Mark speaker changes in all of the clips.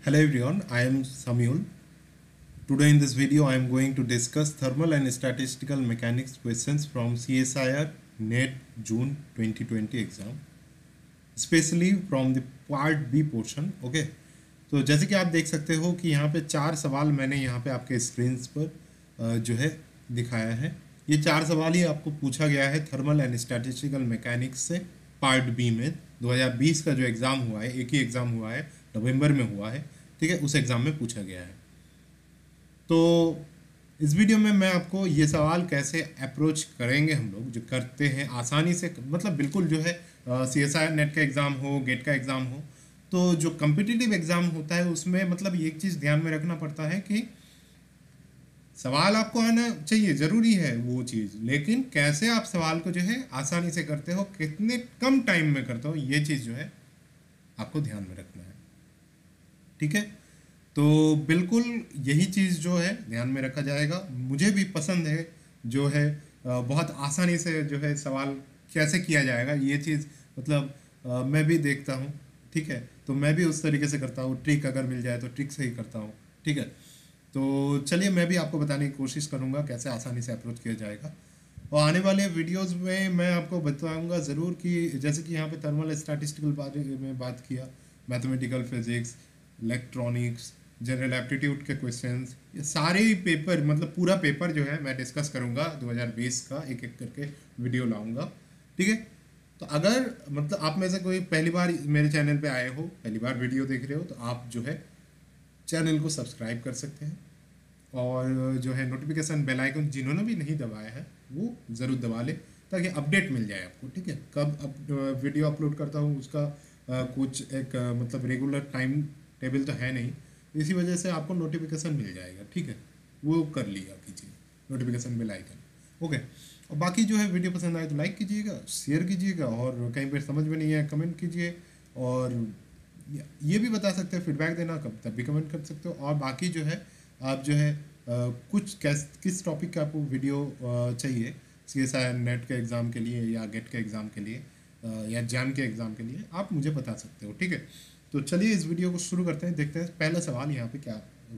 Speaker 1: Hello everyone, I am Samyul. Today in this video I am going to discuss thermal and statistical mechanics questions from CSIR NET June 2020 exam, especially from the part B portion. Okay, तो जैसे कि आप देख सकते हो कि यहाँ पे 4 सवाल मैंने यहाँ पे आपके स्क्रीन पर जो है दिखाया है। ये 4 सवाल ही आपको पूछा गया है थर्मल एंड स्टैटिस्टिकल मैकेनिक्स से पार्ट बी में। 2020 का जो एग्ज़ाम हुआ है, एक ही एग्ज़ाम हुआ है, नवंबर में हुआ है, ठीक है, उस एग्ज़ाम में पूछा गया है। तो इस वीडियो में मैं आपको ये सवाल कैसे अप्रोच करेंगे, हम लोग जो करते हैं आसानी से, मतलब बिल्कुल जो है CSIR नेट का एग्ज़ाम हो, गेट का एग्ज़ाम हो, तो जो कम्पिटिटिव एग्ज़ाम होता है उसमें मतलब ये एक चीज़ ध्यान में रखना पड़ता है कि सवाल आपको आना चाहिए, ज़रूरी है वो चीज़, लेकिन कैसे आप सवाल को जो है आसानी से करते हो, कितने कम टाइम में करते हो, ये चीज़ जो है आपको ध्यान में रखना है। ठीक है, तो बिल्कुल यही चीज़ जो है ध्यान में रखा जाएगा। मुझे भी पसंद है जो है बहुत आसानी से जो है सवाल कैसे किया जाएगा, ये चीज़ मतलब मैं भी देखता हूँ। ठीक है, तो मैं भी उस तरीके से करता हूँ, ट्रिक अगर मिल जाए तो ट्रिक से ही करता हूँ। ठीक है, तो चलिए मैं भी आपको बताने की कोशिश करूँगा कैसे आसानी से अप्रोच किया जाएगा। और आने वाले वीडियोस में मैं आपको बताऊंगा ज़रूर कि जैसे कि यहाँ पे थर्मल स्टैटिस्टिकल बारे में बात किया, mathematical physics, electronics, general aptitude के क्वेश्चंस, ये सारे ही पेपर, मतलब पूरा पेपर जो है मैं डिस्कस करूँगा 2020 का, एक एक करके वीडियो लाऊंगा। ठीक है, तो अगर मतलब आप में से कोई पहली बार मेरे चैनल पे आए हो, पहली बार वीडियो देख रहे हो, तो आप जो है चैनल को सब्सक्राइब कर सकते हैं और जो है नोटिफिकेशन बेल आइकन जिन्होंने भी नहीं दबाया है वो ज़रूर दबा ले, ताकि अपडेट मिल जाए आपको। ठीक है, कब वीडियो अपलोड करता हूँ उसका कुछ एक मतलब रेगुलर टाइम टेबल तो है नहीं, इसी वजह से आपको नोटिफिकेशन मिल जाएगा। ठीक है, वो कर लिया कीजिए, नोटिफिकेशन बेल आइकन। ओके, और बाकी जो है वीडियो पसंद आए तो लाइक कीजिएगा, शेयर कीजिएगा, और कहीं पर समझ में नहीं है कमेंट कीजिए, और ये भी बता सकते हैं, फीडबैक देना कब तब भी कमेंट कर सकते हो। और बाकी जो है आप जो है कुछ किस टॉपिक का आपको वीडियो चाहिए CSIR नेट के एग्ज़ाम के लिए या गेट के एग्ज़ाम के लिए या जैम के एग्ज़ाम के लिए, आप मुझे बता सकते हो। ठीक है, तो चलिए इस वीडियो को शुरू करते हैं, देखते हैं पहला सवाल यहाँ पे क्या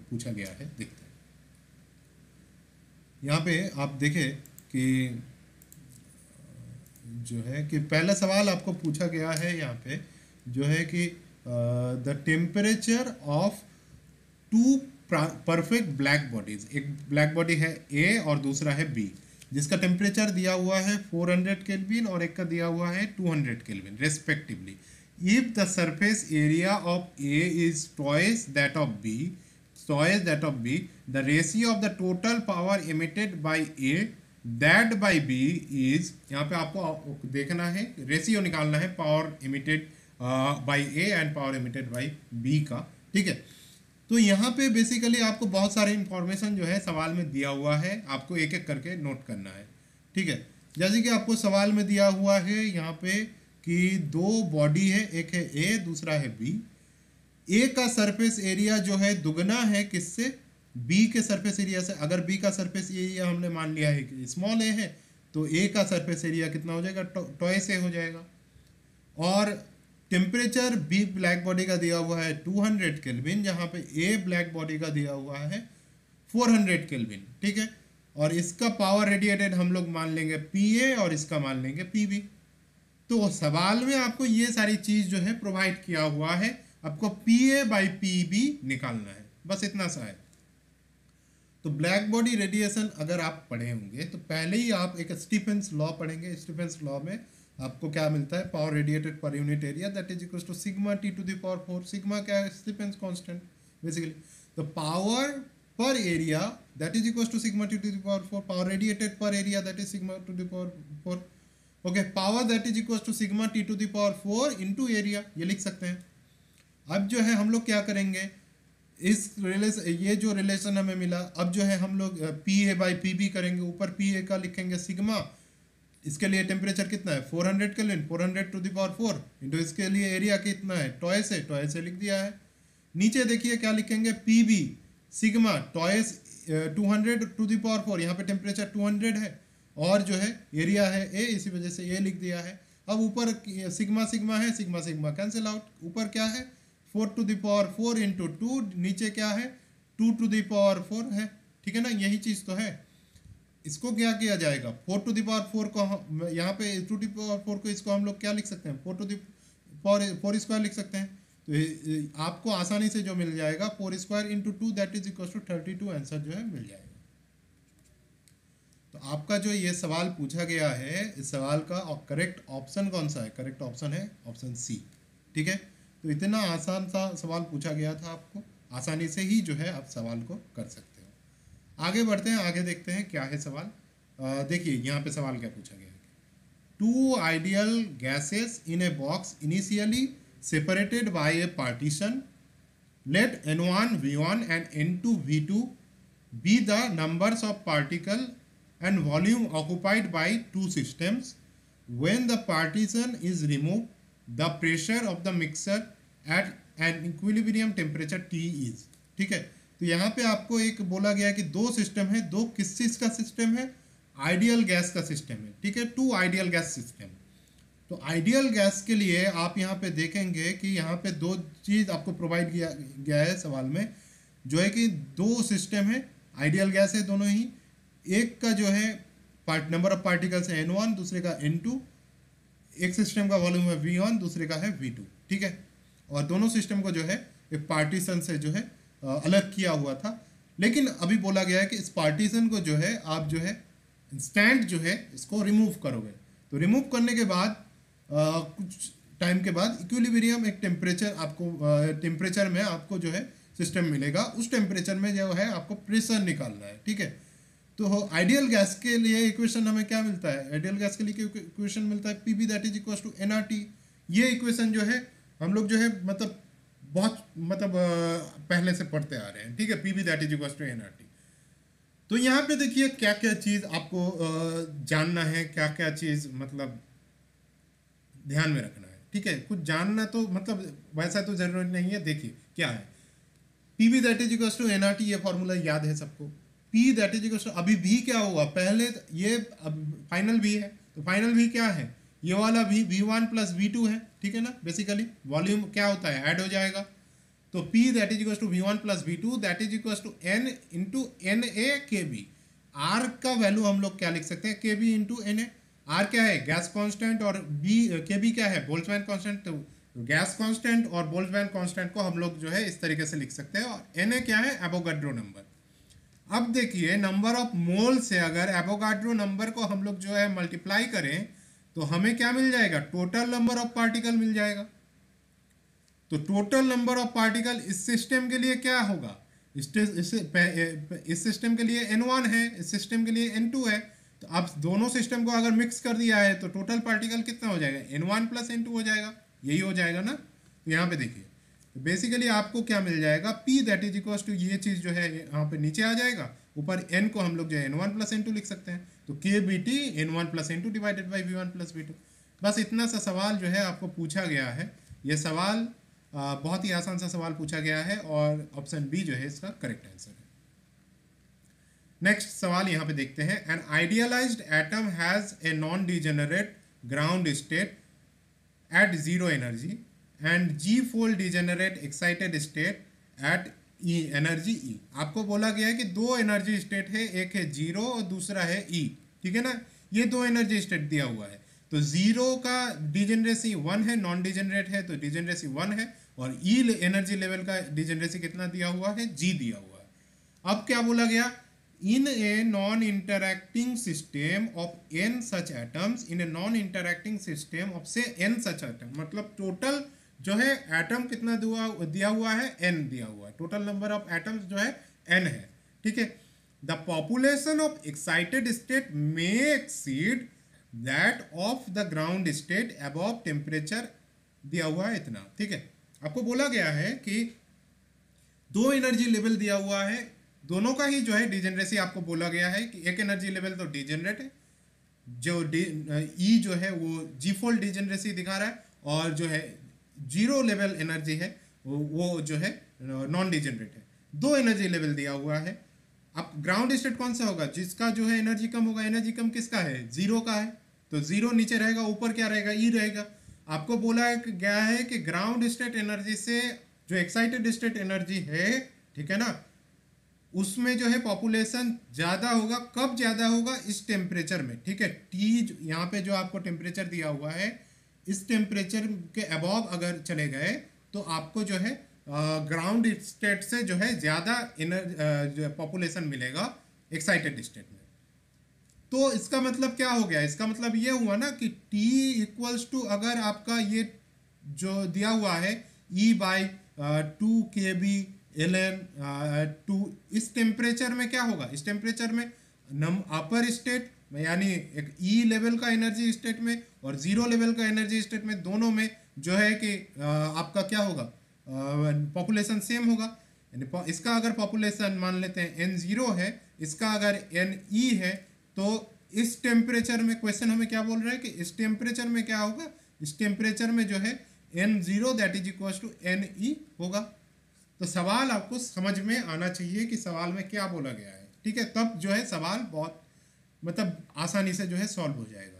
Speaker 1: पूछा गया है, देखते हैं। यहाँ पे आप देखें कि जो है कि पहला सवाल आपको पूछा गया है यहाँ पे जो है कि the temperature of two perfect black bodies, एक ब्लैक बॉडी है ए और दूसरा है बी, जिसका टेम्परेचर दिया हुआ है 400 केल्विन और एक का दिया हुआ है 200 kelvin respectively. If the surface area of A is twice that of B, the ratio of the total power emitted by A that by B is, यहाँ पे आपको देखना है, रेशियो निकालना है power emitted by A and power emitted by B का। ठीक है, तो यहाँ पे बेसिकली आपको बहुत सारे इंफॉर्मेशन जो है सवाल में दिया हुआ है, आपको एक एक करके नोट करना है। ठीक है, जैसे कि आपको सवाल में दिया हुआ है यहाँ पे कि दो बॉडी है, एक है ए दूसरा है बी। ए का सरफेस एरिया जो है दुगना है किससे, बी के सरफेस एरिया से। अगर बी का सरफेस एरिया हमने मान लिया है कि स्मॉल ए है, तो ए का सरफेस एरिया कितना हो जाएगा, टॉइस ए हो जाएगा। और टेम्परेचर बी ब्लैक बॉडी का दिया हुआ है 200 केल्विन, जहाँ पे ए ब्लैक बॉडी का दिया हुआ है 400 केल्विन। ठीक है, और इसका पावर रेडिएटेड हम लोग मान लेंगे पी और इसका मान लेंगे पी। तो सवाल में आपको ये सारी चीज़ जो है प्रोवाइड किया हुआ है, आपको PA/PB निकालना है, बस इतना सा है। तो ब्लैक बॉडी रेडिएशन अगर आप पढ़े होंगे तो पहले ही आप एक स्टीफेंस लॉ पढ़ेंगे। स्टीफेंस लॉ में आपको क्या मिलता है, power radiated per unit area that is equal to sigma T⁴। Sigma क्या है, स्टीफेंस कांस्टेंट बेसिकली। तो power per area that is equal to sigma T⁴, power radiated per area that is sigma T⁴। Okay, power that is equal to sigma T⁴ into area, ये लिख सकते हैं। अब जो है हम लोग क्या करेंगे, इस रिलेशन, ये जो रिलेशन हमें मिला, अब जो है हम लोग PA/PB करेंगे। ऊपर PA का लिखेंगे सिग्मा, इसके लिए टेम्परेचर कितना है 400 केल्विन, 400⁴ इंटू इसके लिए एरिया कितना है, टॉयस है, लिख दिया है। नीचे देखिए क्या लिखेंगे, PB सिग्मा टॉयस 200⁴, यहाँ पे टेम्परेचर 200 है और जो है एरिया है ए, इसी वजह से ए लिख दिया है। अब ऊपर सिग्मा है, सिग्मा कैंसिल आउट, ऊपर क्या है 4⁴ इंटू 2, नीचे क्या है 2⁴ है, ठीक है ना, यही चीज तो है। इसको क्या किया जाएगा, 4⁴ को यहाँ पे 2⁴ को इसको हम लोग क्या लिख सकते हैं, 4 स्क्वायर लिख सकते हैं। तो आपको आसानी से जो मिल जाएगा 4 square into 2 that is equal to 32 answer जो है मिल जाएगा। तो आपका जो ये सवाल पूछा गया है, इस सवाल का करेक्ट ऑप्शन कौन सा है, करेक्ट ऑप्शन है ऑप्शन सी, ठीक है। तो इतना आसान सा सवाल पूछा गया था, आपको आसानी से ही जो है आप सवाल को कर सकते हो। आगे बढ़ते हैं, आगे देखते हैं क्या है सवाल। देखिए यहाँ पे सवाल क्या पूछा गया है, 2 ideal gases in a box initially separated by a partition, let n1 v1 and n2 v2 be the numbers of particle and volume occupied by two systems. When the partition is removed, the pressure of the mixture at an equilibrium temperature T is, ठीक है। तो यहाँ पे आपको एक बोला गया कि दो सिस्टम है, दो किस चीज का सिस्टम है, आइडियल गैस का सिस्टम है, ठीक है, 2 आइडियल गैस सिस्टम। तो आइडियल गैस के लिए आप यहाँ पे देखेंगे कि यहाँ पे दो चीज आपको प्रोवाइड किया गया है सवाल में, जो है कि दो सिस्टम है, आइडियल गैस है दोनों ही। एक का जो है नंबर ऑफ पार्टिकल्स है n1, दूसरे का n2, एक सिस्टम का वॉल्यूम है v1, दूसरे का है v2, ठीक है। और दोनों सिस्टम को जो है एक पार्टीशन से जो है अलग किया हुआ था। लेकिन अभी बोला गया है कि इस पार्टीशन को जो है आप जो है इंस्टेंट जो है इसको रिमूव करोगे। तो रिमूव करने के बाद कुछ टाइम के बाद इक्विलिब्रियम एक टेम्परेचर आपको टेम्परेचर में आपको जो है सिस्टम मिलेगा, उस टेम्परेचर में जो है आपको प्रेशर निकालना है, ठीक है। तो आइडियल गैस के लिए इक्वेशन हमें क्या मिलता है, आइडियल गैस के लिए इक्वेशन मिलता है PB that is equal to NRT. ये इक्वेशन जो है हम लोग जो है बहुत पहले से पढ़ते आ रहे हैं, ठीक है, PB that is equal to NRT. तो यहाँ पे देखिए क्या क्या चीज आपको जानना है, क्या क्या चीज ध्यान में रखना है, ठीक है। कुछ जानना तो वैसा तो जरूरत नहीं है। देखिए क्या है, PV that is equal to NRT, ये फॉर्मूला याद है सबको। P that is equal to, अभी भी क्या हुआ, पहले ये फाइनल भी है, तो फाइनल भी क्या है, ये वाला भी v1 प्लस v2 है, ठीक है ना। बेसिकली वॉल्यूम क्या होता है, ऐड हो जाएगा। तो P that is equal to v1 plus v2 that is equal to n into N A K B. Are का वैल्यू हम लोग क्या लिख सकते हैं, K B into N A. R क्या है, गैस कांस्टेंट, और बी के बी क्या है, बोल्ट्जमैन कांस्टेंट। तो गैस कांस्टेंट और बोल्ट्जमैन कांस्टेंट को हम लोग जो है इस तरीके से लिख सकते हैं। और एन ए क्या है, एवोगाड्रो नंबर। अब देखिए नंबर ऑफ मोल से अगर एवोगाड्रो नंबर को हम लोग जो है मल्टीप्लाई करें तो हमें क्या मिल जाएगा, टोटल नंबर ऑफ पार्टिकल मिल जाएगा। तो टोटल नंबर ऑफ पार्टिकल इस सिस्टम के लिए क्या होगा, इस सिस्टम के लिए n1 है, इस सिस्टम के लिए n2 है। तो अब दोनों सिस्टम को अगर मिक्स कर दिया है तो टोटल पार्टिकल कितना हो जाएगा, n1 प्लस n2 हो जाएगा, यही हो जाएगा ना। तो यहाँ पे देखिए तो बेसिकली आपको क्या मिल जाएगा, P that is equal to ये चीज़ जो है यहाँ पे नीचे आ जाएगा, ऊपर n को हम लोग जो है n1 प्लस n2 लिख सकते हैं। तो K B T n1 plus n2 divided by v1 plus v2। बस इतना सा सवाल जो है आपको पूछा गया है। ये सवाल बहुत ही आसान सा सवाल पूछा गया है और ऑप्शन बी जो है इसका करेक्ट आंसर है। नेक्स्ट सवाल यहाँ पे देखते हैं, an idealized atom has a non degenerate ground state at zero energy and G fold degenerate excited state at E energy E. आपको बोला गया है कि दो एनर्जी स्टेट है, एक है जीरो और दूसरा है ई, ठीक है ना। ये दो एनर्जी स्टेट दिया हुआ है। तो जीरो का डिजेनरेसी 1 है, नॉन डिजेनरेट है तो डिजेनरेसी 1 है, और ई एनर्जी लेवल का डिजेनरेसी कितना दिया हुआ है, जी दिया हुआ है। अब क्या बोला गया, in a non interacting system of N such atoms, in a non interacting system of से एन सच एटम, मतलब टोटल जो है एटम कितना दिया हुआ है, एन दिया हुआ है, टोटल नंबर ऑफ एटम्स जो है एन है, ठीक है। The population of excited state may exceed that of the ground state above temperature दिया हुआ है इतना, ठीक है। आपको बोला गया है कि दो एनर्जी लेवल दिया हुआ है, दोनों का ही जो है डिजेनरेसी आपको बोला गया है कि एक एनर्जी लेवल तो डिजेनरेट है, जो ई जो है वो जी फोल्ड डिजेनरेसी दिखा रहा है, और जो है जीरो लेवल एनर्जी है वो जो है नॉन डिजेनरेट है। दो एनर्जी लेवल दिया हुआ है। अब ग्राउंड स्टेट कौन सा होगा, जिसका जो है एनर्जी कम होगा, एनर्जी कम किसका है, जीरो का है, तो जीरो नीचे रहेगा, ऊपर क्या रहेगा, ई रहेगा। आपको बोला गया है कि ग्राउंड स्टेट एनर्जी से जो एक्साइटेड स्टेट एनर्जी है, ठीक है ना, उसमें जो है पॉपुलेशन ज़्यादा होगा। कब ज़्यादा होगा? इस टेम्परेचर में, ठीक है। टी यहाँ पे जो आपको टेम्परेचर दिया हुआ है, इस टेम्परेचर के अबव अगर चले गए तो आपको जो है ग्राउंड स्टेट से जो है ज़्यादा पॉपुलेशन मिलेगा एक्साइटेड स्टेट में। तो इसका मतलब क्या हो गया? इसका मतलब ये हुआ ना कि T इक्वल्स टू, अगर आपका ये जो दिया हुआ है E/2 kb ln 2, इस टेम्परेचर में क्या होगा? इस टेम्परेचर में अपर स्टेट यानी एक E लेवल का एनर्जी स्टेट में और 0 लेवल का एनर्जी स्टेट में, दोनों में जो है कि आपका क्या होगा? पॉपुलेशन सेम होगा। यानी इसका अगर पॉपुलेशन मान लेते हैं N0 है, इसका अगर Ne है, तो इस टेम्परेचर में क्वेश्चन हमें क्या बोल रहा है कि इस टेम्परेचर में क्या होगा? इस टेम्परेचर में जो है N0 that is equal to Ne होगा। तो सवाल आपको समझ में आना चाहिए कि सवाल में क्या बोला गया है, ठीक है। तब जो है सवाल बहुत मतलब आसानी से जो है सॉल्व हो जाएगा।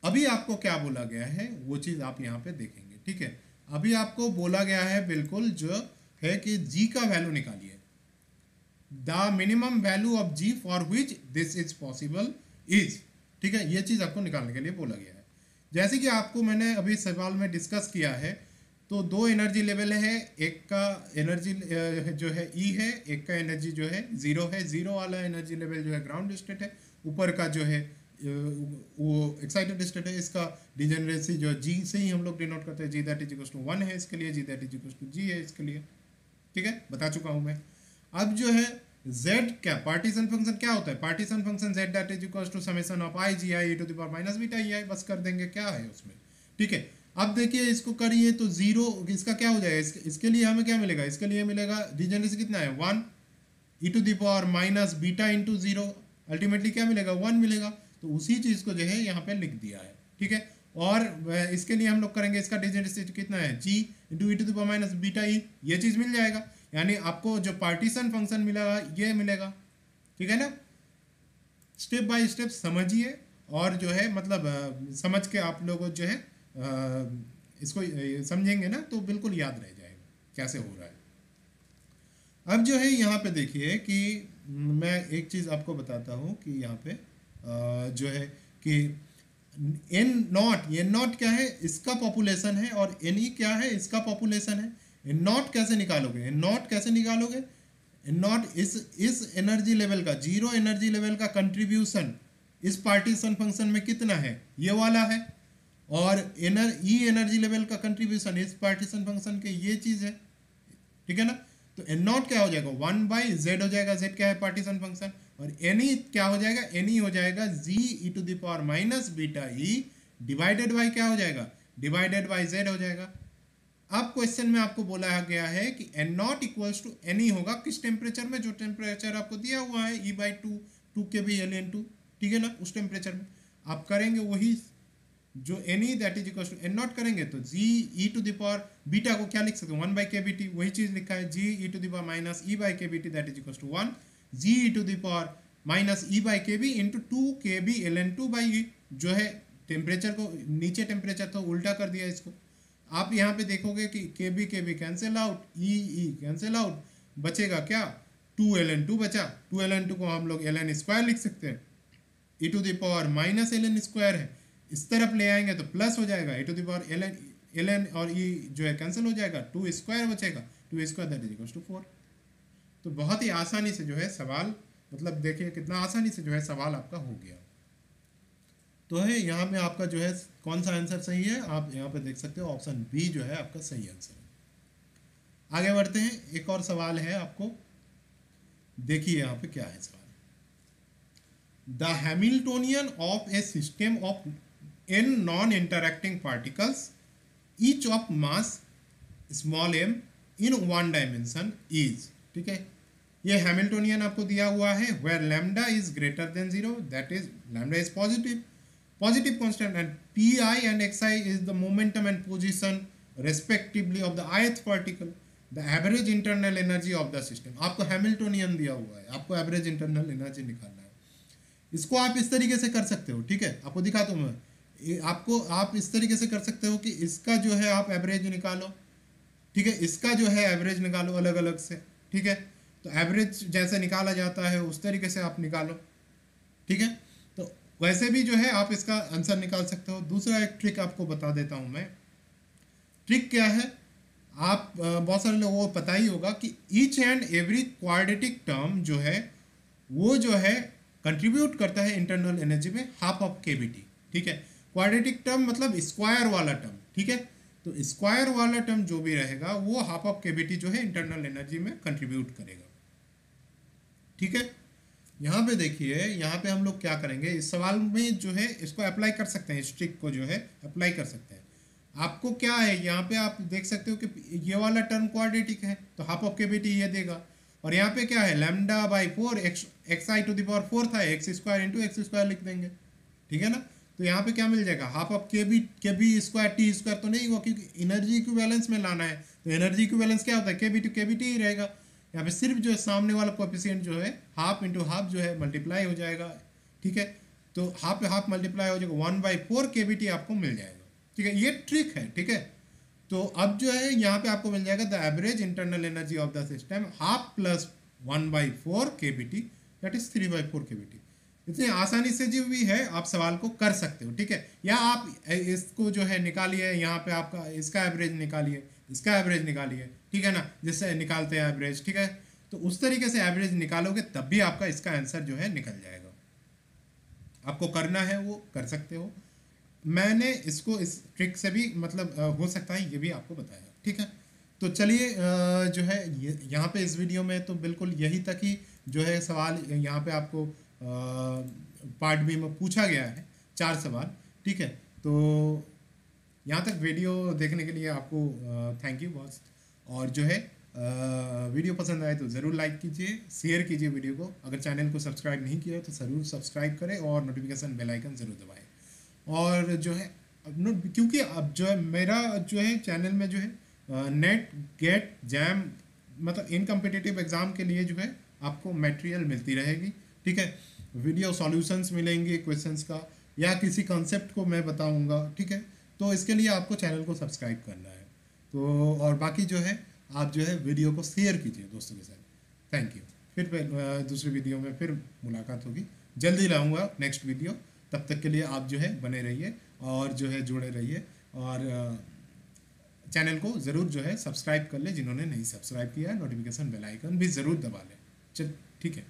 Speaker 1: अभी आपको क्या बोला गया है वो चीज़ आप यहाँ पे देखेंगे, ठीक है। अभी आपको बोला गया है बिल्कुल जो है कि G का वैल्यू निकालिए। The minimum value of G for which this is possible is, ठीक है। ये चीज़ आपको निकालने के लिए बोला गया है। जैसे कि आपको मैंने अभी सवाल में डिस्कस किया है, तो दो एनर्जी लेवल है, एक का एनर्जी जो है E है, एक का एनर्जी जो है 0 है। 0 वाला एनर्जी लेवल जो है ग्राउंड स्टेट है, ऊपर का जो है वो एक्साइटेड स्टेट है। इसका डिजेनरेसी जो G से ही हम लोग डिनोट करते हैं, G that is equals to 1 है इसके लिए, G that is equals to G है इसके लिए, ठीक है, बता चुका हूँ मैं। अब जो है Z क्या पार्टीशन फंक्शन क्या होता है? Partition function Z that is equals to summation of I G I e to the power minus beta EI, बस कर देंगे क्या है उसमें, ठीक है। अब देखिए इसको करिए तो 0, इसका क्या हो जाएगा? इसके लिए हमें क्या मिलेगा? इसके लिए मिलेगा डिजेनरेसी कितना है? 1 e to the power minus beta into 0, ultimately क्या मिलेगा? 1 मिलेगा। तो उसी चीज़ को जो है यहाँ पे लिख दिया है, ठीक है। और इसके लिए हम लोग करेंगे, इसका डिजेनरेसी कितना है? G into E to the power minus beta E, ये चीज़ मिल जाएगा। यानी आपको जो पार्टीशन फंक्शन मिलेगा ये मिलेगा, ठीक है ना। स्टेप बाय स्टेप समझिए और जो है मतलब समझ के आप लोग जो है इसको समझेंगे ना तो बिल्कुल याद रह जाएगा कैसे हो रहा है। अब जो है यहाँ पे देखिए कि मैं एक चीज़ आपको बताता हूँ कि यहाँ पे जो है कि N0 क्या है? इसका पॉपुलेशन है, और Ne क्या है? इसका पॉपुलेशन है। N0 कैसे निकालोगे? N0 कैसे निकालोगे? N0 इस एनर्जी लेवल का, 0 एनर्जी लेवल का कंट्रीब्यूशन इस पार्टीशन फंक्शन में कितना है? ये वाला है। और E एनर्जी लेवल का कंट्रीब्यूशन इस पार्टीशन फंक्शन के ये चीज़ है, ठीक है ना। तो N0 क्या हो जाएगा? 1/z हो जाएगा। z क्या है? Partition function. और Ne क्या हो जाएगा? Ne हो जाएगा G e to the power minus beta E divided by क्या हो जाएगा? डिवाइडेड बाई z हो जाएगा। अब क्वेश्चन में आपको बोला गया है कि N0 इक्वल्स टू Ne होगा किस टेम्परेचर में? जो टेम्परेचर आपको दिया हुआ है E/2 kb ln2, ठीक है ना, उस टेम्परेचर में आप करेंगे वही जो Ne that is equal to N0 करेंगे तो G e to the power beta को क्या लिख सकते हैं? 1/kBt, वही चीज़ लिखा है G e to the power minus E/kBt that is equal to 1, G e to the power minus E/kB into 2 kb ln2/E, जो है टेम्परेचर को नीचे टेम्परेचर तो उल्टा कर दिया इसको। आप यहाँ पे देखोगे कि kb cancel out, E cancel out, बचेगा क्या? 2 ln2 बचा। 2 ln2 को हम लोग ln स्क्वायर लिख सकते हैं, e to the power minus ln square है, इस तरफ ले आएंगे तो प्लस हो जाएगा, e to the power ln और e जो है कैंसिल हो जाएगा, 2 स्क्वायर बचेगा, 2 square that is equal to 4। तो बहुत ही आसानी से जो है सवाल, मतलब देखिए कितना आसानी से जो है सवाल आपका हो गया। तो है यहाँ में आपका जो है कौन सा आंसर सही है, आप यहाँ पे देख सकते हो ऑप्शन बी जो है आपका सही आंसर है। आगे बढ़ते हैं, एक और सवाल है आपको, देखिए यहाँ पे क्या है सवाल। The Hamiltonian of a system of n non interacting particles each of mass small m in one dimension is, ठीक है। ये हैमिल्टोनियन आपको दिया हुआ है where lambda is greater than 0, that is lambda is positive constant and pi and xi is the momentum and position respectively of the ith particle, the average internal energy of the system। आपको Hamiltonian दिया हुआ है, आपको average internal energy निकालना है। इसको आप इस तरीके से कर सकते हो, ठीक है, आपको दिखाता हूँ मैं। आप इस तरीके से कर सकते हो कि इसका जो है आप एवरेज निकालो, ठीक है, इसका जो है एवरेज निकालो अलग अलग से। ठीक है, तो एवरेज जैसे निकाला जाता है उस तरीके से आप निकालो। ठीक है, तो वैसे भी जो है आप इसका आंसर निकाल सकते हो। दूसरा एक ट्रिक आपको बता देता हूं मैं। ट्रिक क्या है, आप बहुत सारे लोगों को पता ही होगा कि each and every quadratic term जो है वो जो है कंट्रीब्यूट करता है इंटरनल एनर्जी में हाफ ऑफ केवीटी। ठीक है, क्वाड्रेटिक टर्म मतलब स्क्वायर वाला टर्म। ठीक है, तो स्क्वायर वाला टर्म जो भी रहेगा वो हाफ ऑफ केवीटी जो है इंटरनल एनर्जी में कंट्रीब्यूट करेगा। ठीक है, यहाँ पे देखिए, यहाँ पे हम लोग क्या करेंगे, इस सवाल में जो है इसको अप्लाई कर सकते हैं, इस ट्रिक को जो है अप्लाई कर सकते हैं। आपको क्या है, यहाँ पे आप देख सकते हो कि ये वाला टर्म क्वाड्रेटिक है तो हाफ ऑफ केवीटी ये देगा। और यहाँ पे क्या है, lambda by 4 X I to the power 4 था, X square into X square लिख देंगे। ठीक है ना, तो यहाँ पे क्या मिल जाएगा, हाफ ऑफ के बी स्क्वायर टी स्क्वायर तो नहीं हुआ क्योंकि एनर्जी इक्विवेलेंस में लाना है। तो एनर्जी इक्विवेलेंस क्या होता है, के बी टी ही रहेगा। यहाँ पे सिर्फ जो सामने वाला कोएफिशिएंट जो है हाफ इंटू हाफ जो है मल्टीप्लाई हो जाएगा। ठीक है, तो हाफ पे हाफ मल्टीप्लाई हो जाएगा, 1/4 केवीटी आपको मिल जाएगा। ठीक है, ये ट्रिक है। ठीक है, तो अब जो है यहाँ पे आपको मिल जाएगा the average internal energy of the system half plus 1/4 KVT, that is 3/4 KVT. इतनी आसानी से जो भी है आप सवाल को कर सकते हो। ठीक है, या आप इसको जो है निकालिए, यहाँ पे आपका इसका एवरेज निकालिए, इसका एवरेज निकालिए। ठीक है ना, जिससे निकालते हैं एवरेज। ठीक है, तो उस तरीके से एवरेज निकालोगे तब भी आपका इसका आंसर जो है निकल जाएगा। आपको करना है वो कर सकते हो। मैंने इसको इस ट्रिक से भी मतलब हो सकता है ये भी आपको बताया। ठीक है, तो चलिए जो है यहाँ पे इस वीडियो में तो बिल्कुल यही तक ही जो है सवाल यहाँ पे आपको पार्ट बी में पूछा गया है, 4 सवाल। ठीक है, तो यहाँ तक वीडियो देखने के लिए आपको थैंक यू बहुत। और जो है वीडियो पसंद आए तो ज़रूर लाइक कीजिए, शेयर कीजिए वीडियो को। अगर चैनल को सब्सक्राइब नहीं किया है तो ज़रूर सब्सक्राइब करें और नोटिफिकेशन बेल आइकन ज़रूर दबाएं। और जो है क्योंकि अब जो है मेरा जो है चैनल में जो है नेट गेट जैम मतलब इन कम्पिटिटिव एग्ज़ाम के लिए जो है आपको मटेरियल मिलती रहेगी। ठीक है, वीडियो सॉल्यूशंस मिलेंगे क्वेश्चंस का, या किसी कॉन्सेप्ट को मैं बताऊंगा। ठीक है, तो इसके लिए आपको चैनल को सब्सक्राइब करना है। तो और बाकी जो है आप जो है वीडियो को शेयर कीजिए दोस्तों के साथ। Thank you. फिर दूसरी वीडियो में फिर मुलाकात होगी, जल्दी लाऊंगा नेक्स्ट वीडियो। तब तक के लिए आप जो है बने रहिए और जो है जुड़े रहिए, और चैनल को ज़रूर जो है सब्सक्राइब कर ले जिन्होंने नहीं सब्सक्राइब किया है, नोटिफिकेशन बेल आइकन भी ज़रूर दबा लें। चल ठीक है।